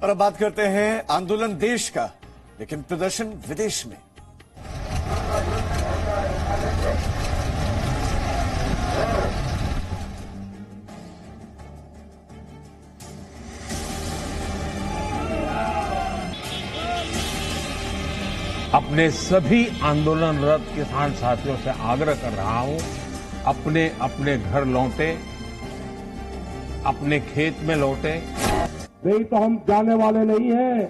और अब बात करते हैं आंदोलन देश का, लेकिन प्रदर्शन विदेश में। अपने सभी आंदोलनरत किसान साथियों से आग्रह कर रहा हूं, अपने अपने घर लौटे, अपने खेत में लौटे। नहीं तो हम जाने वाले नहीं हैं।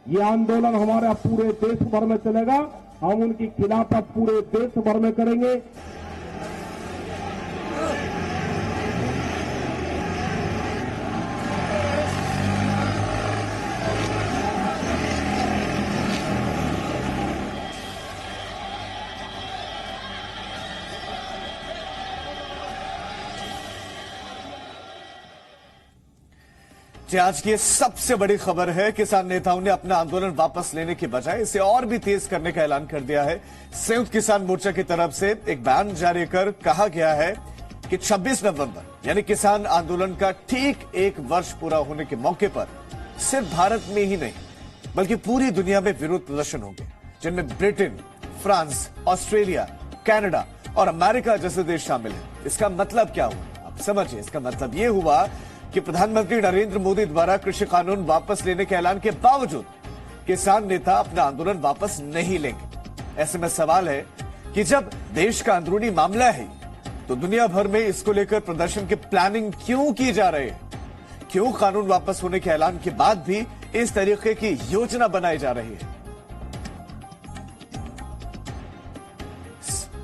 ये आंदोलन हमारे पूरे देश भर में चलेगा। हम उनकी खिलाफत पूरे देश भर में करेंगे। आज की सबसे बड़ी खबर है, किसान नेताओं ने अपना आंदोलन वापस लेने की बजाय इसे और भी तेज करने का ऐलान कर दिया है। संयुक्त किसान मोर्चा की तरफ से एक बयान जारी कर कहा गया है कि 26 नवंबर यानी किसान आंदोलन का ठीक एक वर्ष पूरा होने के मौके पर सिर्फ भारत में ही नहीं बल्कि पूरी दुनिया में विरोध प्रदर्शन होंगे, जिनमें ब्रिटेन, फ्रांस, ऑस्ट्रेलिया, कनाडा और अमेरिका जैसे देश शामिल हैं। इसका मतलब क्या हुआ? आप समझिए, इसका मतलब यह हुआ कि प्रधानमंत्री नरेंद्र मोदी द्वारा कृषि कानून वापस लेने के ऐलान के बावजूद किसान नेता अपना आंदोलन वापस नहीं लेंगे। ऐसे में सवाल है कि जब देश का अंदरूनी मामला है तो दुनिया भर में इसको लेकर प्रदर्शन की प्लानिंग क्यों की जा रही है? क्यों कानून वापस होने के ऐलान के बाद भी इस तरीके की योजना बनाई जा रही है?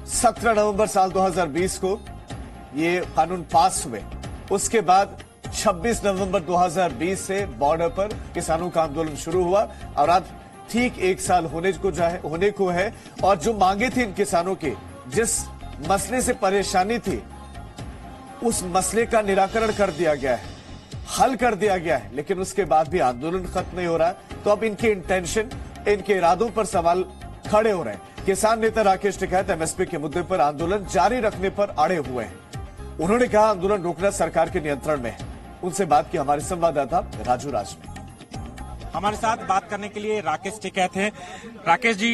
17 नवंबर साल 2020 को ये कानून पास हुए। उसके बाद 26 नवंबर 2020 से बॉर्डर पर किसानों का आंदोलन शुरू हुआ और आज ठीक एक साल होने को है। और जो मांगे थी इन किसानों की, जिस मसले से परेशानी थी, उस मसले का निराकरण कर दिया गया है, हल कर दिया गया है, लेकिन उसके बाद भी आंदोलन खत्म नहीं हो रहा है। तो अब इनके इंटेंशन, इनके इरादों पर सवाल खड़े हो रहे हैं। किसान नेता राकेश टिकैत एमएसपी के मुद्दे पर आंदोलन जारी रखने पर अड़े हुए हैं। उन्होंने कहा आंदोलन रोकना सरकार के नियंत्रण में है। उनसे बात की हमारे संवाददाता राजू राज ने। हमारे साथ बात करने के लिए राकेश टिकैत हैं। राकेश जी,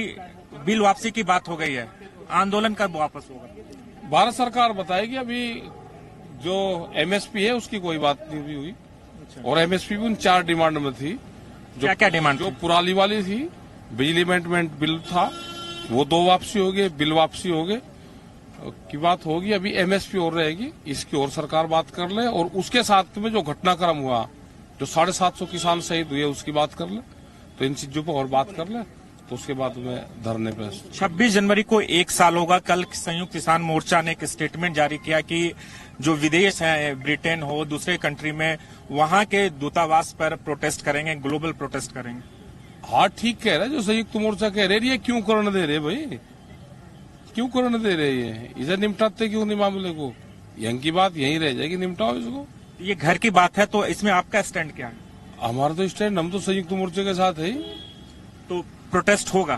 बिल वापसी की बात हो गई है, आंदोलन कब वापस होगा? भारत सरकार बताएगी। अभी जो एमएसपी है उसकी कोई बात नहीं हुई। और एमएसपी भी उन 4 डिमांड में थी। क्या क्या डिमांड? जो पुरानी वाली थी, बिजली अमेंडमेंट बिल था, वो 2 वापसी हो गए, बिल वापसी हो गए की बात होगी। अभी एमएसपी और रहेगी, इसकी और सरकार बात कर ले। और उसके साथ में जो घटनाक्रम हुआ, जो 750 किसान शहीद हुए, उसकी बात कर ले। तो इन चीजों पर और बात कर ले, तो उसके बाद में धरने पे 26 जनवरी को 1 साल होगा। कल संयुक्त किसान मोर्चा ने एक स्टेटमेंट जारी किया कि जो विदेश है, ब्रिटेन हो, दूसरे कंट्री में, वहां के दूतावास पर प्रोटेस्ट करेंगे, ग्लोबल प्रोटेस्ट करेंगे। हाँ, ठीक कह रहे जो संयुक्त मोर्चा कह रहे, ये क्यों करने दे रहे भाई? क्यों करने दे रहे हैं? इसे निपटाते क्यों नहीं मामले को? यहीं की बात यहीं रह जाएगी, निपटाओ इसको। ये घर की बात है, तो इसमें आपका स्टैंड क्या है? हमारा तो स्टैंड, हम तो संयुक्त मोर्चे के साथ है। तो प्रोटेस्ट होगा?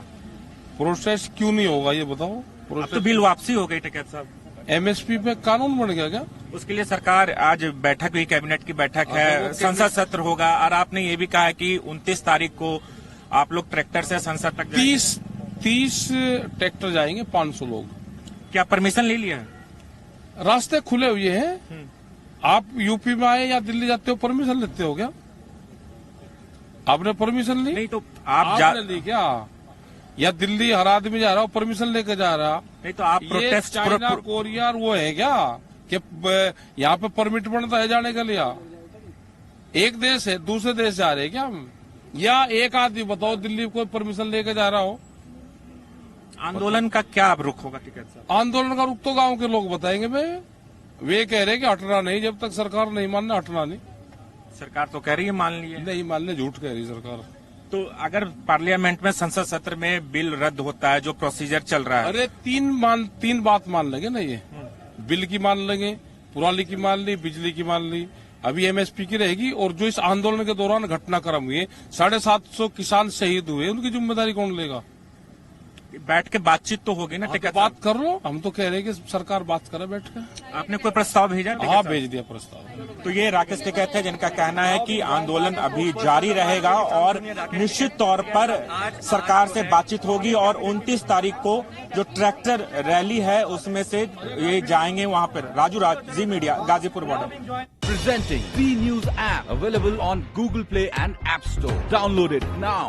प्रोटेस्ट क्यों नहीं होगा ये बताओ? तो बिल वापसी हो गई टिकैत साहब। एमएसपी पे कानून बन गया क्या? उसके लिए सरकार आज बैठक हुई, कैबिनेट की बैठक है, संसद सत्र होगा। और आपने ये भी कहा है कि 29 तारीख को आप लोग ट्रैक्टर से संसद तक 30 ट्रैक्टर जाएंगे, 500 लोग। क्या परमिशन ले लिया है? रास्ते खुले हुए हैं। आप यूपी में आए या दिल्ली जाते हो, परमिशन लेते हो क्या? आपने परमिशन ली? नहीं तो आपने ली क्या? या दिल्ली हर आदमी जा रहा हो, परमिशन लेकर जा रहा? नहीं तो आप प्रोटेस्ट, चाइना, कोरिया वो है क्या कि यहाँ पे परमिट बनता है जाने के लिए? एक देश है, दूसरे देश जा रहे हैं क्या हम? या एक आदमी बताओ दिल्ली कोई परमिशन लेकर जा रहा हो? आंदोलन का क्या अब रुख होगा टिकैत साहब? आंदोलन का रुख तो गांव के लोग बताएंगे भाई। वे कह रहे हैं कि हटना नहीं, जब तक सरकार नहीं मानना हटना नहीं। सरकार तो कह रही है मान लिए। नहीं मानने, झूठ कह रही सरकार। तो अगर पार्लियामेंट में संसद सत्र में बिल रद्द होता है, जो प्रोसीजर चल रहा है, अरे 3 बात मान लेंगे ना, ये बिल की मान लेंगे, पुरानी की मान ली, बिजली की मान ली, अभी एमएसपी की रहेगी। और जो इस आंदोलन के दौरान घटनाक्रम हुए, 750 किसान शहीद हुए, उनकी जिम्मेदारी कौन लेगा? बैठ के बातचीत तो होगी ना हाँ, टिकैत तो बात कर लो। हम तो कह रहे हैं कि सरकार बात करे बैठ कर। साहब? आपने कोई प्रस्ताव भेजा टिकैत हाँ, साहब? भेज दिया प्रस्ताव। तो ये राकेश टिकैत है जिनका कहना है कि आंदोलन अभी जारी रहेगा और निश्चित तौर पर सरकार से बातचीत होगी और 29 तारीख को जो ट्रैक्टर रैली है उसमें से ये जाएंगे वहां पर। Raju Raj, Zee Media, Ghazipur border. Presenting B News app available on Google Play and App Store. Download it now.